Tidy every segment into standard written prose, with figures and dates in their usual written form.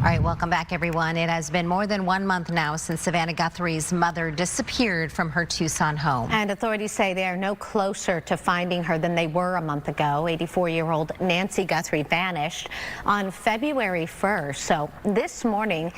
All right, welcome back, everyone. It has been more than 1 month now since Savannah Guthrie's mother disappeared from her Tucson home. And authorities say they are no closer to finding her than they were a month ago. 84-year-old Nancy Guthrie vanished on February 1st. So this morning,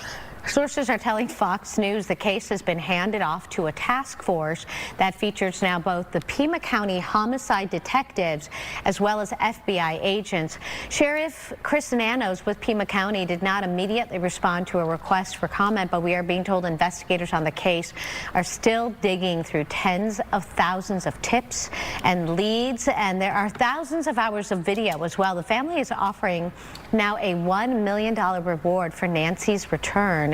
sources are telling Fox News the case has been handed off to a task force that features now both the Pima County homicide detectives as well as FBI agents. Sheriff Chris Nanos with Pima County did not immediately respond to a request for comment, but we are being told investigators on the case are still digging through tens of thousands of tips and leads, and there are thousands of hours of video as well. The family is offering now a $1 million reward for Nancy's return.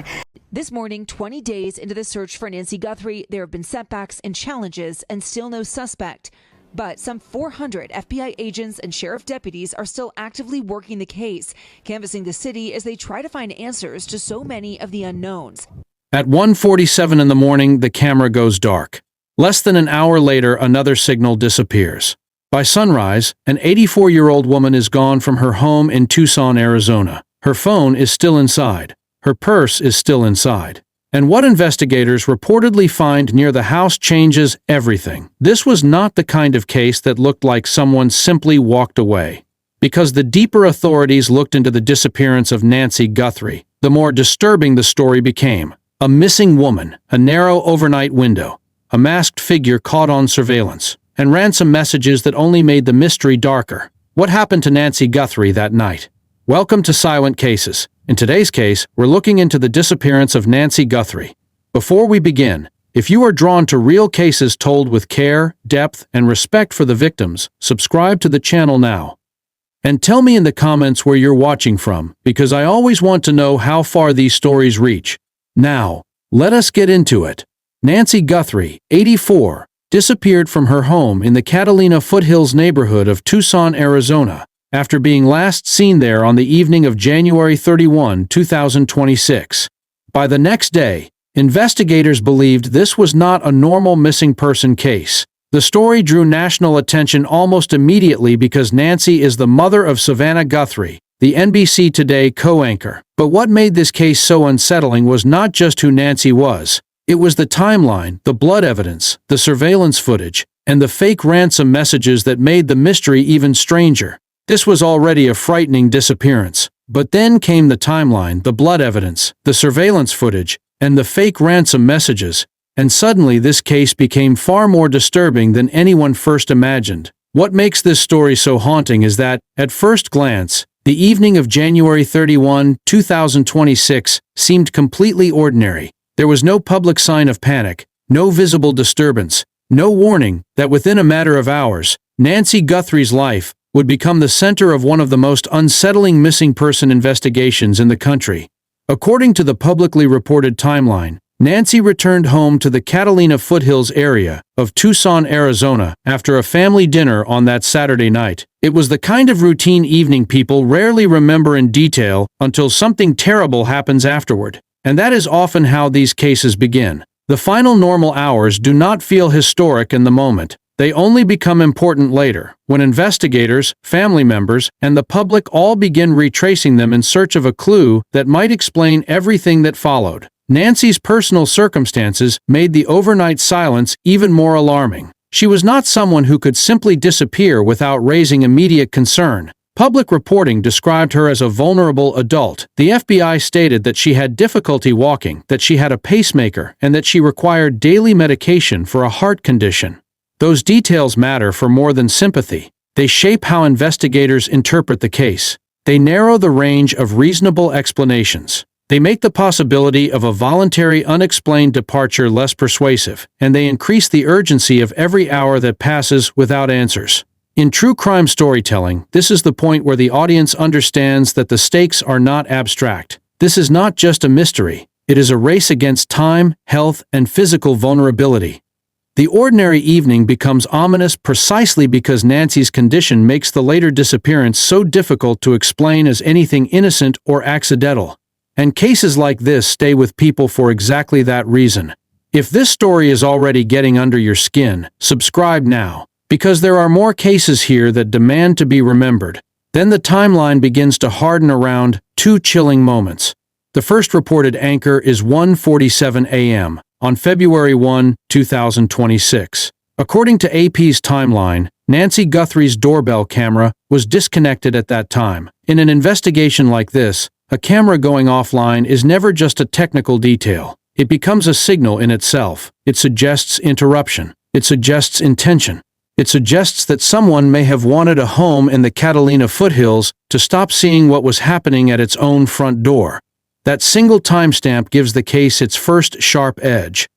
This morning, 20 days into the search for Nancy Guthrie, there have been setbacks and challenges and still no suspect. But some 400 FBI agents and sheriff deputies are still actively working the case, canvassing the city as they try to find answers to so many of the unknowns. At 1:47 in the morning, the camera goes dark. Less than an hour later, another signal disappears. By sunrise, an 84-year-old woman is gone from her home in Tucson, Arizona. Her phone is still inside. Her purse is still inside. And what investigators reportedly find near the house changes everything. This was not the kind of case that looked like someone simply walked away. Because the deeper authorities looked into the disappearance of Nancy Guthrie, the more disturbing the story became. A missing woman, a narrow overnight window, a masked figure caught on surveillance, and ransom messages that only made the mystery darker. What happened to Nancy Guthrie that night? Welcome to Silent Cases. In today's case, we're looking into the disappearance of Nancy Guthrie. Before we begin, if you are drawn to real cases told with care, depth, and respect for the victims, subscribe to the channel now. And tell me in the comments where you're watching from, because I always want to know how far these stories reach. Now, let us get into it. Nancy Guthrie, 84, disappeared from her home in the Catalina Foothills neighborhood of Tucson, Arizona, after being last seen there on the evening of January 31, 2026. By the next day, investigators believed this was not a normal missing person case. The story drew national attention almost immediately because Nancy is the mother of Savannah Guthrie, the NBC Today co-anchor. But what made this case so unsettling was not just who Nancy was. It was the timeline, the blood evidence, the surveillance footage, and the fake ransom messages that made the mystery even stranger. This was already a frightening disappearance. But then came the timeline, the blood evidence, the surveillance footage, and the fake ransom messages, and suddenly this case became far more disturbing than anyone first imagined. What makes this story so haunting is that, at first glance, the evening of January 31, 2026 seemed completely ordinary. There was no public sign of panic, no visible disturbance, no warning that within a matter of hours, Nancy Guthrie's life would become the center of one of the most unsettling missing person investigations in the country. According to the publicly reported timeline, Nancy returned home to the Catalina Foothills area of Tucson, Arizona, after a family dinner on that Saturday night. It was the kind of routine evening people rarely remember in detail until something terrible happens afterward. And that is often how these cases begin. The final normal hours do not feel historic in the moment. They only become important later, when investigators, family members, and the public all begin retracing them in search of a clue that might explain everything that followed. Nancy's personal circumstances made the overnight silence even more alarming. She was not someone who could simply disappear without raising immediate concern. Public reporting described her as a vulnerable adult. The FBI stated that she had difficulty walking, that she had a pacemaker, and that she required daily medication for a heart condition. Those details matter for more than sympathy. They shape how investigators interpret the case. They narrow the range of reasonable explanations. They make the possibility of a voluntary unexplained departure less persuasive, and they increase the urgency of every hour that passes without answers. In true crime storytelling, this is the point where the audience understands that the stakes are not abstract. This is not just a mystery. It is a race against time, health, and physical vulnerability. The ordinary evening becomes ominous precisely because Nancy's condition makes the later disappearance so difficult to explain as anything innocent or accidental. And cases like this stay with people for exactly that reason. If this story is already getting under your skin, subscribe now, because there are more cases here that demand to be remembered. Then the timeline begins to harden around two chilling moments. The first reported anchor is 1:47 a.m. on February 1, 2026. According to AP's timeline, Nancy Guthrie's doorbell camera was disconnected at that time. In an investigation like this, a camera going offline is never just a technical detail. It becomes a signal in itself. It suggests interruption. It suggests intention. It suggests that someone may have wanted a home in the Catalina foothills to stop seeing what was happening at its own front door. That single timestamp gives the case its first sharp edge.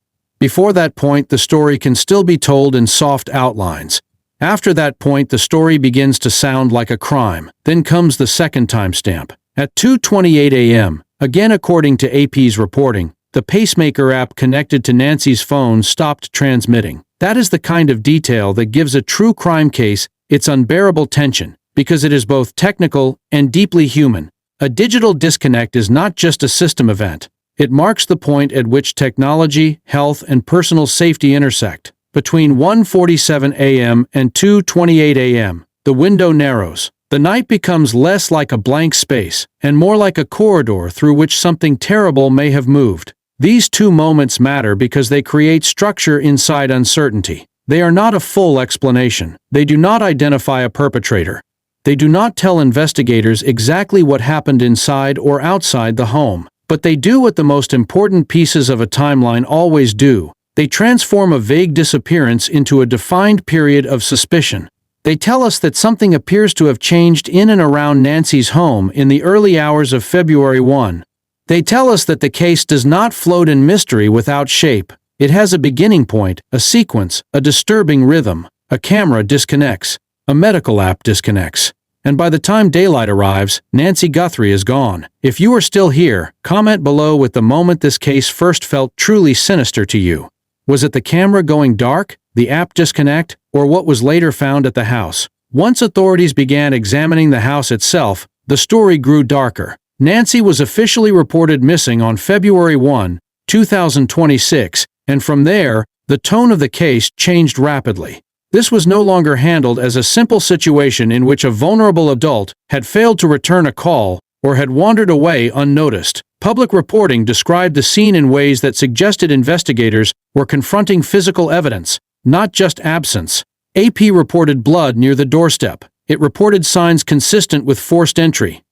Before that point, the story can still be told in soft outlines. After that point, the story begins to sound like a crime. Then comes the second timestamp. At 2:28 a.m., again according to AP's reporting, the Pacemaker app connected to Nancy's phone stopped transmitting. That is the kind of detail that gives a true crime case its unbearable tension, because it is both technical and deeply human. A digital disconnect is not just a system event. It marks the point at which technology, health, and personal safety intersect. Between 1:47 a.m. and 2:28 a.m., the window narrows. The night becomes less like a blank space, and more like a corridor through which something terrible may have moved. These two moments matter because they create structure inside uncertainty. They are not a full explanation. They do not identify a perpetrator. They do not tell investigators exactly what happened inside or outside the home. But they do what the most important pieces of a timeline always do. They transform a vague disappearance into a defined period of suspicion. They tell us that something appears to have changed in and around Nancy's home in the early hours of February 1. They tell us that the case does not float in mystery without shape. It has a beginning point, a sequence, a disturbing rhythm. A camera disconnects. A medical app disconnects. And by the time daylight arrives, Nancy Guthrie is gone. If you are still here, comment below with the moment this case first felt truly sinister to you. Was it the camera going dark, the app disconnect, or what was later found at the house? Once authorities began examining the house itself, the story grew darker. Nancy was officially reported missing on February 1, 2026, and from there, the tone of the case changed rapidly. This was no longer handled as a simple situation in which a vulnerable adult had failed to return a call or had wandered away unnoticed. Public reporting described the scene in ways that suggested investigators were confronting physical evidence, not just absence. AP reported blood near the doorstep. It reported signs consistent with forced entry.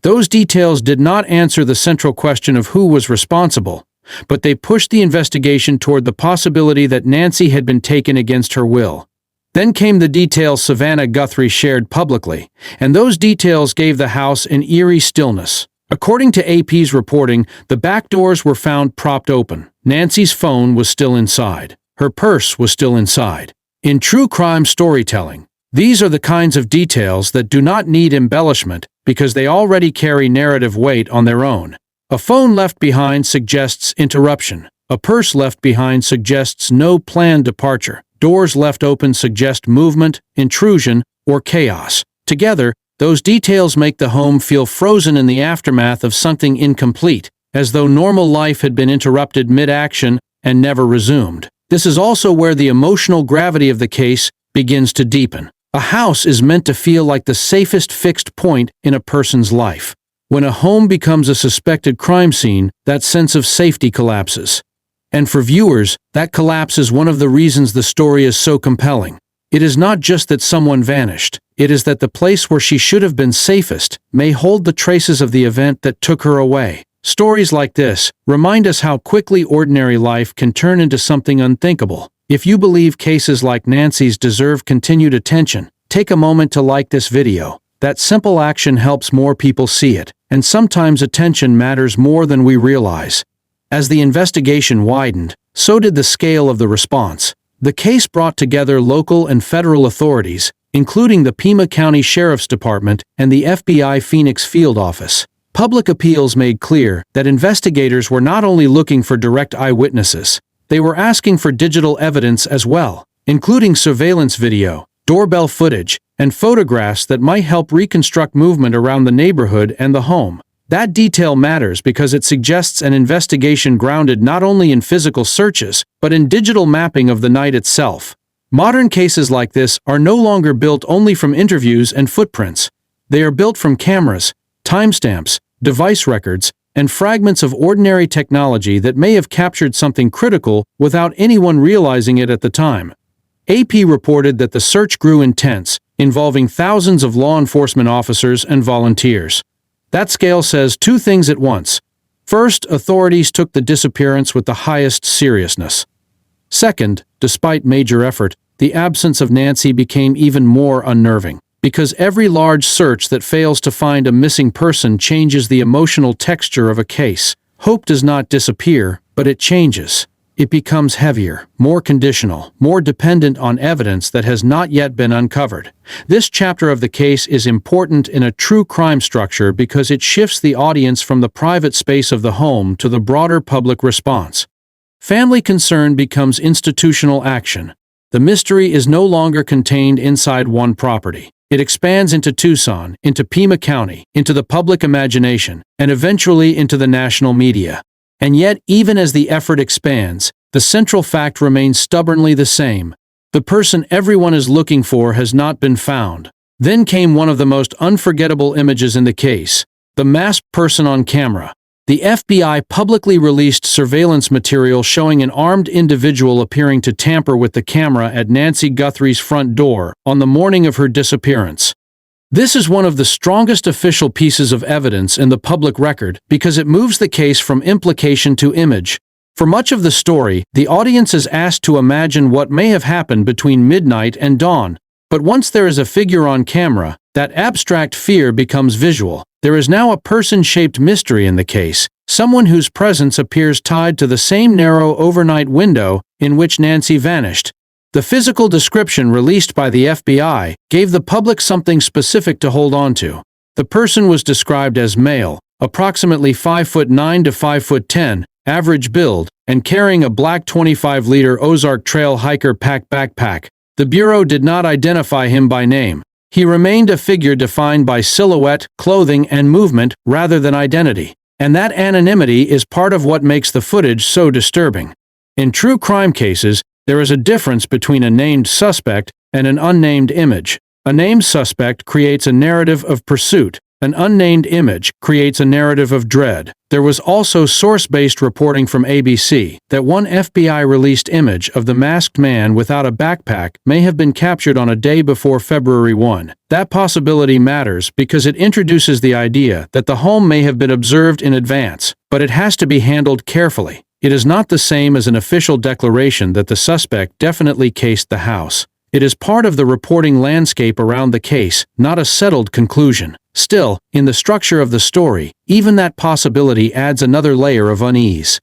Those details did not answer the central question of who was responsible, but they pushed the investigation toward the possibility that Nancy had been taken against her will. Then came the details Savannah Guthrie shared publicly, and those details gave the house an eerie stillness. According to AP's reporting, the back doors were found propped open. Nancy's phone was still inside. Her purse was still inside. In true crime storytelling, these are the kinds of details that do not need embellishment because they already carry narrative weight on their own. A phone left behind suggests interruption. A purse left behind suggests no planned departure. Doors left open suggest movement, intrusion, or chaos. Together, those details make the home feel frozen in the aftermath of something incomplete, as though normal life had been interrupted mid-action and never resumed. This is also where the emotional gravity of the case begins to deepen. A house is meant to feel like the safest fixed point in a person's life. When a home becomes a suspected crime scene, that sense of safety collapses. And for viewers, that collapse is one of the reasons the story is so compelling. It is not just that someone vanished. It is that the place where she should have been safest may hold the traces of the event that took her away. Stories like this remind us how quickly ordinary life can turn into something unthinkable. If you believe cases like Nancy's deserve continued attention, take a moment to like this video. That simple action helps more people see it, and sometimes attention matters more than we realize. As the investigation widened, so did the scale of the response. The case brought together local and federal authorities, including the Pima County Sheriff's Department and the FBI Phoenix Field Office. Public appeals made clear that investigators were not only looking for direct eyewitnesses, they were asking for digital evidence as well, including surveillance video, doorbell footage, and photographs that might help reconstruct movement around the neighborhood and the home. That detail matters because it suggests an investigation grounded not only in physical searches, but in digital mapping of the night itself. Modern cases like this are no longer built only from interviews and footprints. They are built from cameras, timestamps, device records, and fragments of ordinary technology that may have captured something critical without anyone realizing it at the time. AP reported that the search grew intense, involving thousands of law enforcement officers and volunteers. That scale says two things at once. First, authorities took the disappearance with the highest seriousness. Second, despite major effort, the absence of Nancy became even more unnerving, because every large search that fails to find a missing person changes the emotional texture of a case. Hope does not disappear, but it changes. It becomes heavier, more conditional, more dependent on evidence that has not yet been uncovered. This chapter of the case is important in a true crime structure because it shifts the audience from the private space of the home to the broader public response. Family concern becomes institutional action. The mystery is no longer contained inside one property. It expands into Tucson, into Pima County, into the public imagination, and eventually into the national media. And yet, even as the effort expands, the central fact remains stubbornly the same. The person everyone is looking for has not been found. Then came one of the most unforgettable images in the case, the masked person on camera. The FBI publicly released surveillance material showing an armed individual appearing to tamper with the camera at Nancy Guthrie's front door on the morning of her disappearance. This is one of the strongest official pieces of evidence in the public record because it moves the case from implication to image. For much of the story, the audience is asked to imagine what may have happened between midnight and dawn. But once there is a figure on camera, that abstract fear becomes visual. There is now a person-shaped mystery in the case, someone whose presence appears tied to the same narrow overnight window in which Nancy vanished. The physical description released by the FBI gave the public something specific to hold on to. The person was described as male, approximately 5'9" to 5'10", average build, and carrying a black 25-liter Ozark Trail hiker pack backpack. The Bureau did not identify him by name. He remained a figure defined by silhouette, clothing, and movement rather than identity. And that anonymity is part of what makes the footage so disturbing. In true crime cases, there is a difference between a named suspect and an unnamed image. A named suspect creates a narrative of pursuit. An unnamed image creates a narrative of dread. There was also source-based reporting from ABC that one FBI-released image of the masked man without a backpack may have been captured on a day before February 1. That possibility matters because it introduces the idea that the home may have been observed in advance, but it has to be handled carefully. It is not the same as an official declaration that the suspect definitely cased the house. It is part of the reporting landscape around the case, not a settled conclusion. Still, in the structure of the story, even that possibility adds another layer of unease.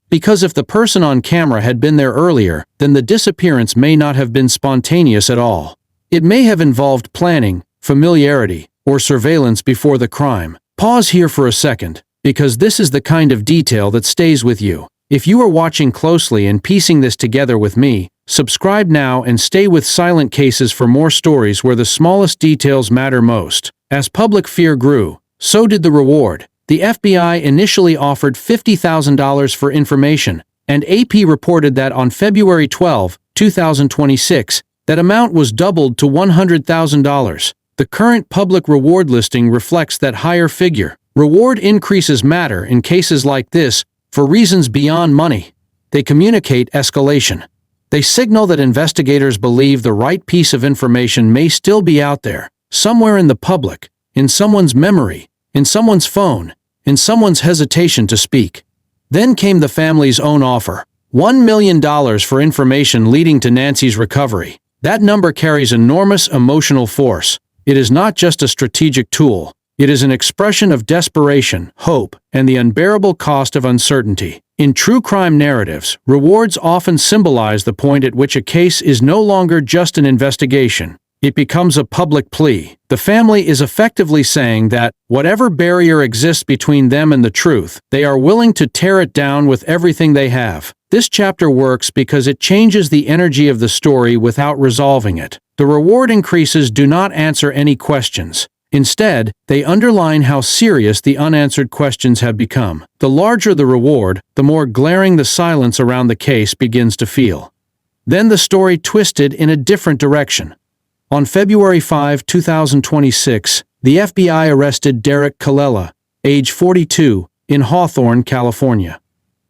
Because if the person on camera had been there earlier, then the disappearance may not have been spontaneous at all. It may have involved planning, familiarity, or surveillance before the crime. Pause here for a second, because this is the kind of detail that stays with you. If you are watching closely and piecing this together with me, subscribe now and stay with Silent Cases for more stories where the smallest details matter most. As public fear grew, so did the reward. The FBI initially offered $50,000 for information, and AP reported that on February 12, 2026, that amount was doubled to $100,000. The current public reward listing reflects that higher figure. Reward increases matter in cases like this for reasons beyond money. They communicate escalation. They signal that investigators believe the right piece of information may still be out there, somewhere in the public, in someone's memory, in someone's phone, in someone's hesitation to speak. Then came the family's own offer, $1 million for information leading to Nancy's recovery. That number carries enormous emotional force. It is not just a strategic tool. It is an expression of desperation, hope, and the unbearable cost of uncertainty. In true crime narratives, rewards often symbolize the point at which a case is no longer just an investigation. It becomes a public plea. The family is effectively saying that, whatever barrier exists between them and the truth, they are willing to tear it down with everything they have. This chapter works because it changes the energy of the story without resolving it. The reward increases do not answer any questions. Instead, they underline how serious the unanswered questions have become. The larger the reward, the more glaring the silence around the case begins to feel. Then the story twisted in a different direction. On February 5, 2026, the FBI arrested Derek Colella, age 42, in Hawthorne, California.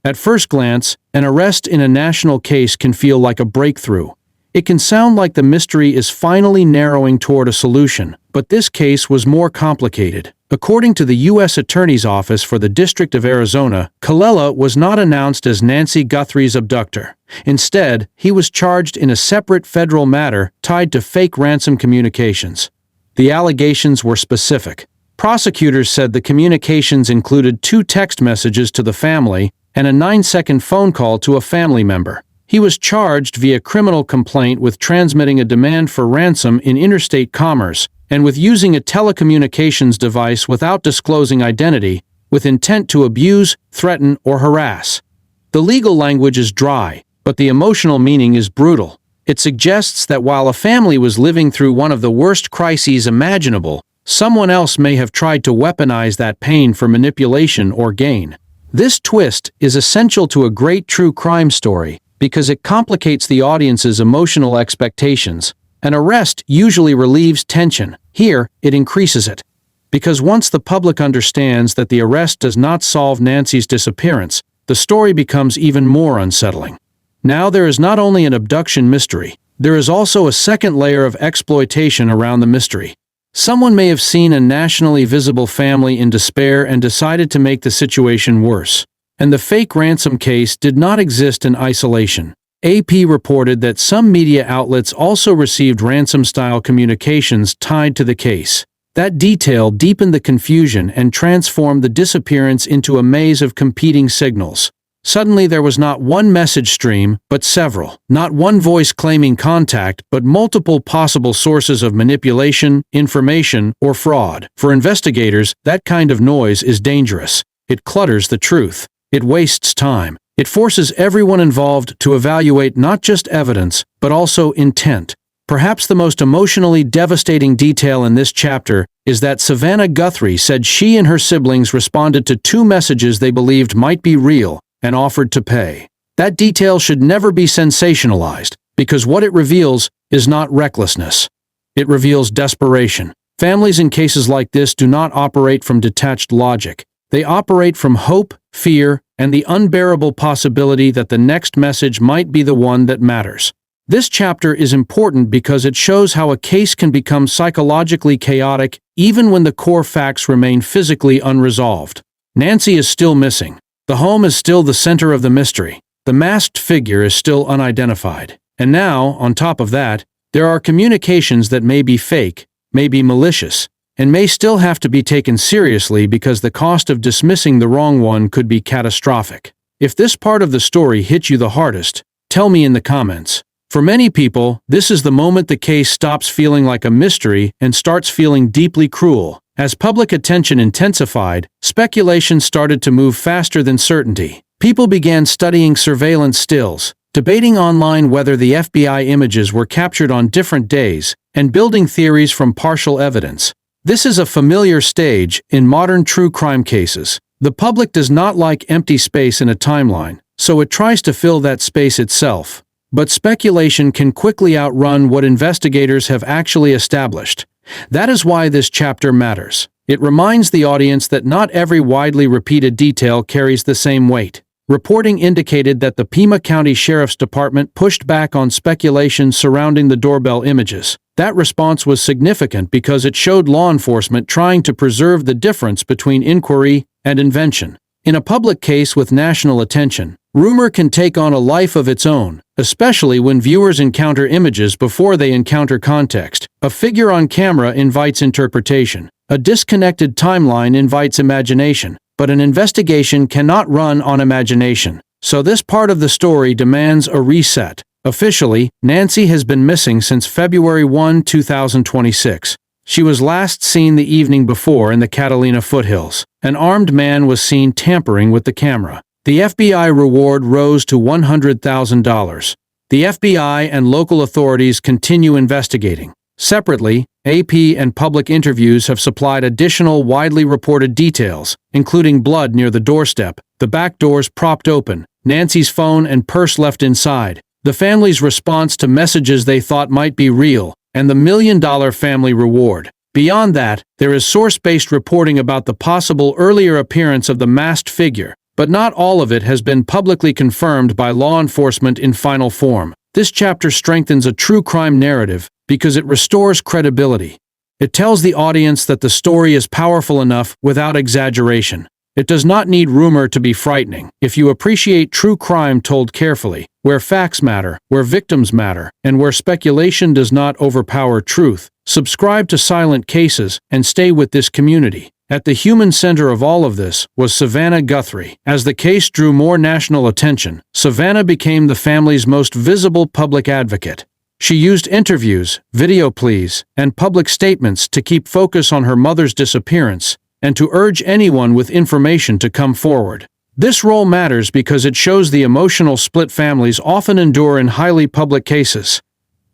At first glance, an arrest in a national case can feel like a breakthrough. It can sound like the mystery is finally narrowing toward a solution, but this case was more complicated. According to the U.S. Attorney's Office for the District of Arizona, Colella was not announced as Nancy Guthrie's abductor. Instead, he was charged in a separate federal matter tied to fake ransom communications. The allegations were specific. Prosecutors said the communications included 2 text messages to the family and a 9-second phone call to a family member. He was charged via criminal complaint with transmitting a demand for ransom in interstate commerce and with using a telecommunications device without disclosing identity, with intent to abuse, threaten, or harass. The legal language is dry, but the emotional meaning is brutal. It suggests that while a family was living through one of the worst crises imaginable, someone else may have tried to weaponize that pain for manipulation or gain. This twist is essential to a great true crime story because it complicates the audience's emotional expectations. An arrest usually relieves tension. Here, it increases it. Because once the public understands that the arrest does not solve Nancy's disappearance, the story becomes even more unsettling. Now there is not only an abduction mystery, there is also a second layer of exploitation around the mystery. Someone may have seen a nationally visible family in despair and decided to make the situation worse. And the fake ransom case did not exist in isolation. AP reported that some media outlets also received ransom-style communications tied to the case. That detail deepened the confusion and transformed the disappearance into a maze of competing signals. Suddenly there was not one message stream, but several. Not one voice claiming contact, but multiple possible sources of manipulation, information, or fraud. For investigators, that kind of noise is dangerous. It clutters the truth. It wastes time. It forces everyone involved to evaluate not just evidence, but also intent. Perhaps the most emotionally devastating detail in this chapter is that Savannah Guthrie said she and her siblings responded to 2 messages they believed might be real and offered to pay. That detail should never be sensationalized, because what it reveals is not recklessness. It reveals desperation. Families in cases like this do not operate from detached logic. They operate from hope, fear, and the unbearable possibility that the next message might be the one that matters. This chapter is important because it shows how a case can become psychologically chaotic even when the core facts remain physically unresolved. Nancy is still missing. The home is still the center of the mystery. The masked figure is still unidentified. And now, on top of that, there are communications that may be fake, may be malicious, and may still have to be taken seriously because the cost of dismissing the wrong one could be catastrophic. If this part of the story hit you the hardest, tell me in the comments. For many people, this is the moment the case stops feeling like a mystery and starts feeling deeply cruel. As public attention intensified, speculation started to move faster than certainty. People began studying surveillance stills, debating online whether the FBI images were captured on different days, and building theories from partial evidence. This is a familiar stage in modern true crime cases. The public does not like empty space in a timeline, so it tries to fill that space itself. But speculation can quickly outrun what investigators have actually established. That is why this chapter matters. It reminds the audience that not every widely repeated detail carries the same weight. Reporting indicated that the Pima County Sheriff's Department pushed back on speculation surrounding the doorbell images. That response was significant because it showed law enforcement trying to preserve the difference between inquiry and invention. In a public case with national attention, rumor can take on a life of its own, especially when viewers encounter images before they encounter context. A figure on camera invites interpretation. A disconnected timeline invites imagination. But an investigation cannot run on imagination. So this part of the story demands a reset. Officially, Nancy has been missing since February 1, 2026. She was last seen the evening before in the Catalina foothills. An armed man was seen tampering with the camera. The FBI reward rose to $100,000. The FBI and local authorities continue investigating. Separately, AP and public interviews have supplied additional widely reported details, including blood near the doorstep, the back doors propped open, Nancy's phone and purse left inside, the family's response to messages they thought might be real, and the $1 million family reward. Beyond that, there is source-based reporting about the possible earlier appearance of the masked figure, but not all of it has been publicly confirmed by law enforcement in final form. This chapter strengthens a true crime narrative because it restores credibility. It tells the audience that the story is powerful enough without exaggeration. It does not need rumor to be frightening. If you appreciate true crime told carefully, where facts matter, where victims matter, and where speculation does not overpower truth, subscribe to Silent Cases and stay with this community. At the human center of all of this was Savannah Guthrie. As the case drew more national attention, Savannah became the family's most visible public advocate. She used interviews, video pleas, and public statements to keep focus on her mother's disappearance and to urge anyone with information to come forward. This role matters because it shows the emotional split families often endure in highly public cases.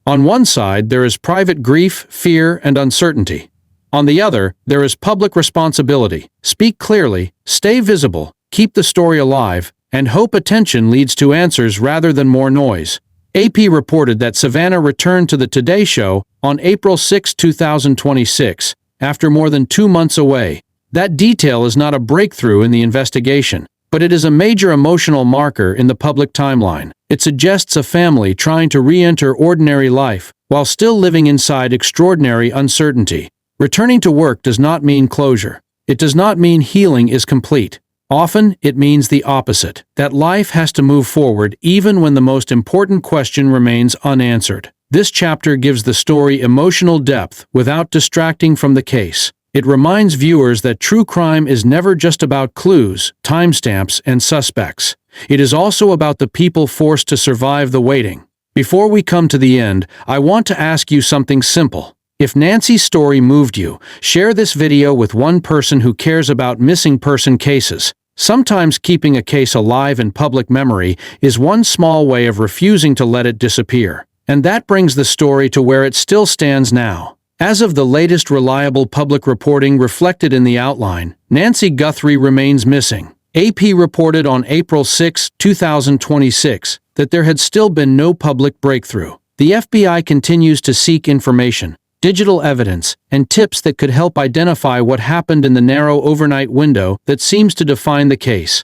On one side, there is private grief, fear, and uncertainty. On the other, there is public responsibility. Speak clearly, stay visible, keep the story alive, and hope attention leads to answers rather than more noise. AP reported that Savannah returned to the Today Show on April 6, 2026, after more than 2 months away. That detail is not a breakthrough in the investigation, but it is a major emotional marker in the public timeline. It suggests a family trying to re-enter ordinary life while still living inside extraordinary uncertainty. Returning to work does not mean closure. It does not mean healing is complete. Often, it means the opposite, that life has to move forward even when the most important question remains unanswered. This chapter gives the story emotional depth without distracting from the case. It reminds viewers that true crime is never just about clues, timestamps, and suspects. It is also about the people forced to survive the waiting. Before we come to the end, I want to ask you something simple. If Nancy's story moved you, share this video with one person who cares about missing person cases. Sometimes keeping a case alive in public memory is one small way of refusing to let it disappear. And that brings the story to where it still stands now. As of the latest reliable public reporting reflected in the outline, Nancy Guthrie remains missing. AP reported on April 6, 2026, that there had still been no public breakthrough. The FBI continues to seek information, digital evidence, and tips that could help identify what happened in the narrow overnight window that seems to define the case.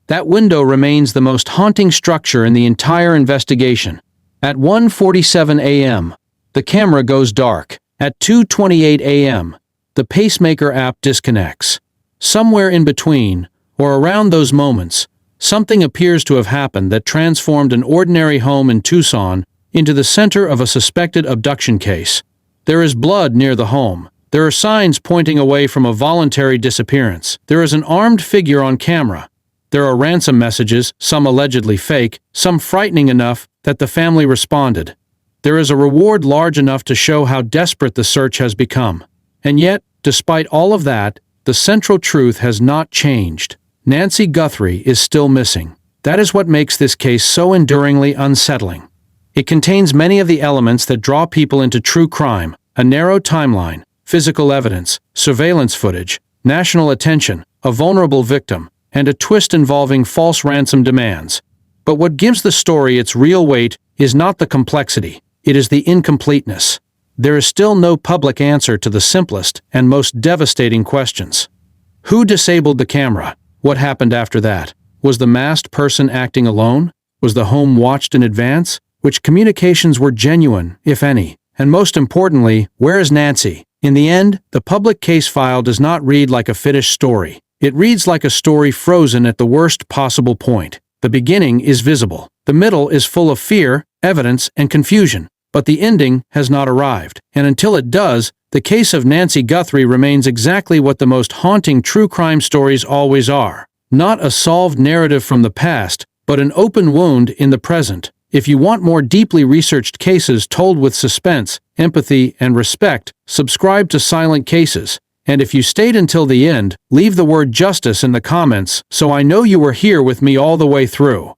That window remains the most haunting structure in the entire investigation. At 1:47 a.m., the camera goes dark. At 2:28 a.m., the Pacemaker app disconnects. Somewhere in between, or around those moments, something appears to have happened that transformed an ordinary home in Tucson into the center of a suspected abduction case. There is blood near the home. There are signs pointing away from a voluntary disappearance. There is an armed figure on camera. There are ransom messages, some allegedly fake, some frightening enough that the family responded. There is a reward large enough to show how desperate the search has become. And yet, despite all of that, the central truth has not changed. Nancy Guthrie is still missing. That is what makes this case so enduringly unsettling. It contains many of the elements that draw people into true crime: a narrow timeline, physical evidence, surveillance footage, national attention, a vulnerable victim, and a twist involving false ransom demands. But what gives the story its real weight is not the complexity, it is the incompleteness. There is still no public answer to the simplest and most devastating questions. Who disabled the camera? What happened after that? Was the masked person acting alone? Was the home watched in advance? Which communications were genuine, if any? And most importantly, where is Nancy? In the end, the public case file does not read like a finished story. It reads like a story frozen at the worst possible point. The beginning is visible. The middle is full of fear, evidence, and confusion. But the ending has not arrived. And until it does, the case of Nancy Guthrie remains exactly what the most haunting true crime stories always are. Not a solved narrative from the past, but an open wound in the present. If you want more deeply researched cases told with suspense, empathy, and respect, subscribe to Silent Cases. And if you stayed until the end, leave the word justice in the comments so I know you were here with me all the way through.